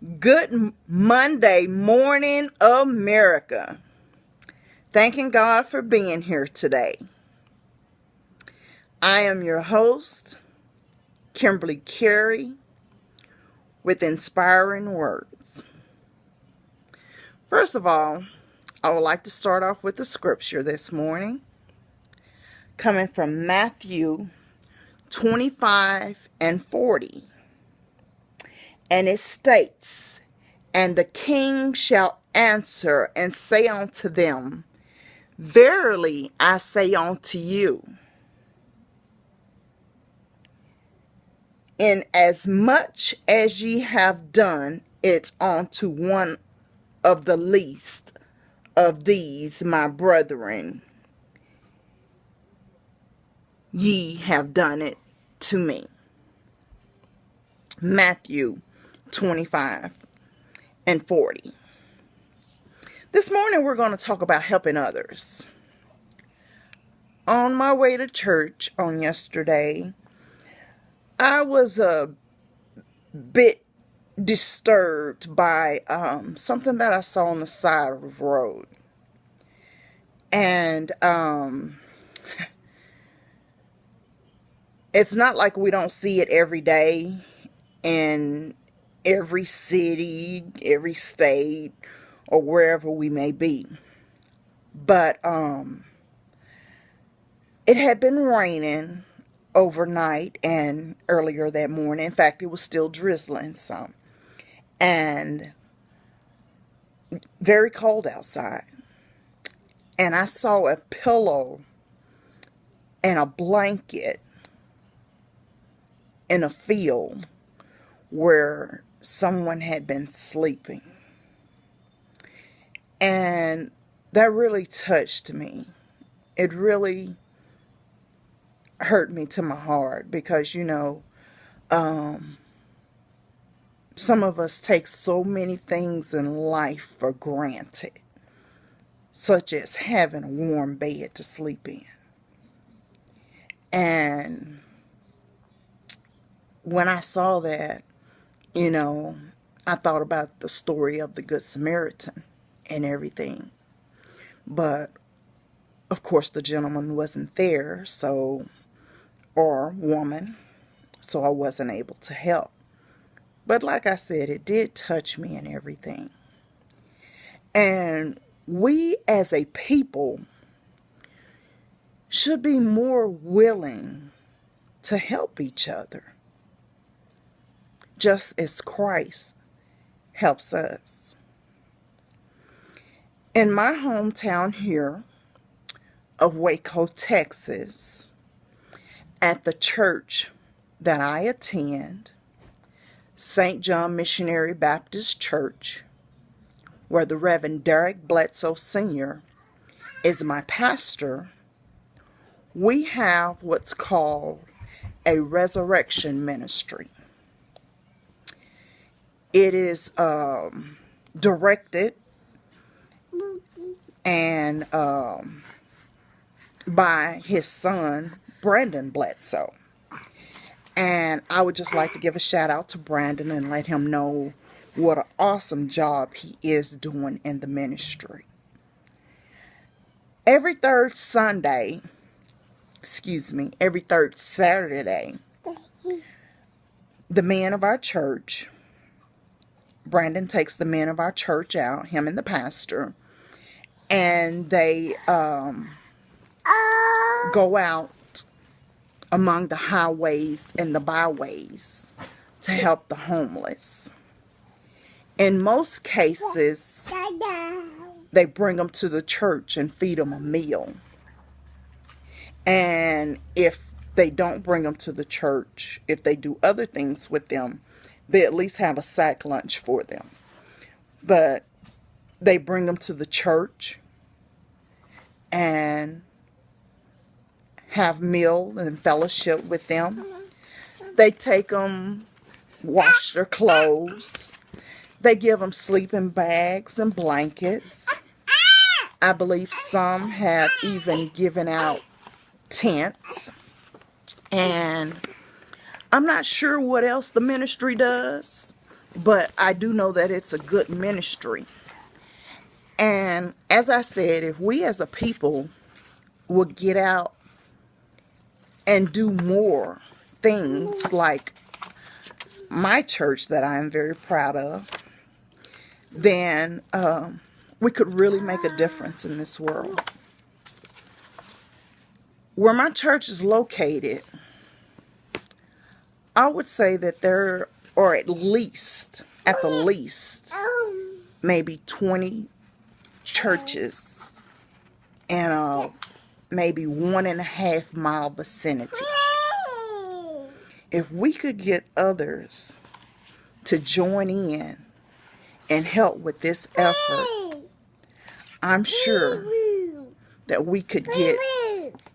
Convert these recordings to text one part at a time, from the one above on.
Good Monday morning, America. Thanking God for being here today. I am your host, Kimberly Carey, with Inspiring Words. First of all, I would like to start off with the scripture this morning, coming from Matthew 25:40. And it states, "And the king shall answer and say unto them, Verily I say unto you, inasmuch as ye have done it unto one of the least of these my brethren, ye have done it to me." Matthew 25:40. This morning we're going to talk about helping others. On my way to church on yesterday, I was a bit disturbed by something that I saw on the side of the road. And it's not like we don't see it every day in every city, every state, or wherever we may be. But it had been raining overnight and earlier that morning. In fact, it was still drizzling some. And very cold outside. And I saw a pillow and a blanket in a field where someone had been sleeping. And that really touched me. It really hurt me to my heart because, some of us take so many things in life for granted, such as having a warm bed to sleep in. And when I saw that, I thought about the story of the Good Samaritan and everything. But, of course, the gentleman wasn't there, or woman, so I wasn't able to help. But like I said, it did touch me and everything. And we as a people should be more willing to help each other, just as Christ helps us. In my hometown here of Waco, Texas, at the church that I attend, St. John Missionary Baptist Church, where the Reverend Derek Bledsoe Sr. is my pastor, we have what's called a resurrection ministry. It is directed and by his son, Brandon Bledsoe. And I would just like to give a shout out to Brandon and let him know what an awesome job he is doing in the ministry. Every third Saturday, the men of our church, Brandon takes the men of our church out, him and the pastor, and they go out among the highways and the byways to help the homeless. In most cases, they bring them to the church and feed them a meal. And if they don't bring them to the church, if they do other things with them, they at least have a sack lunch for them. But they bring them to the church and have meal and fellowship with them. They take them, wash their clothes. They give them sleeping bags and blankets. I believe some have even given out tents. And I'm not sure what else the ministry does, But I do know that it's a good ministry. And as I said, if we as a people will get out and do more things like my church that I am very proud of, then we could really make a difference in this world. Where my church is located, I would say that there are at the least, maybe 20 churches in a maybe 1.5 mile vicinity. If we could get others to join in and help with this effort, I'm sure that we could get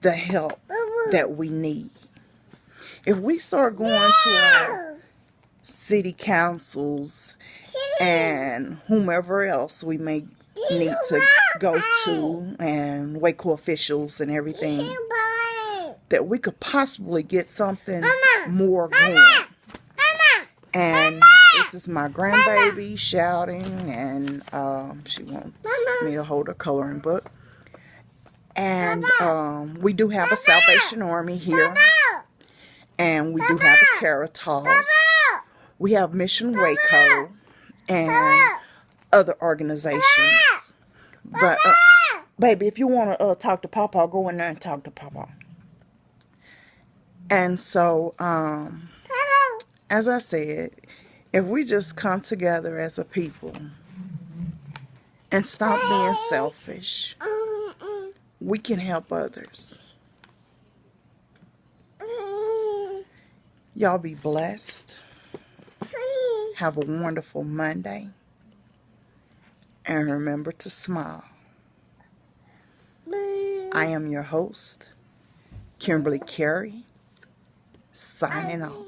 the help that we need. If we start going to our city councils and whomever else we may need to go to, and Waco officials and everything, that we could possibly get something more going. And this is my grandbaby shouting, and she wants me to hold her coloring book. And we do have a Salvation Army here, and we do have a Caritas. We have Mission Waco and other organizations. But baby, if you want to talk to Papa, go in there and talk to Papa. And so as I said, if we just come together as a people and stop being selfish, we can help others. Y'all be blessed. Have a wonderful Monday. And remember to smile. I am your host, Kimberly Carey, signing off.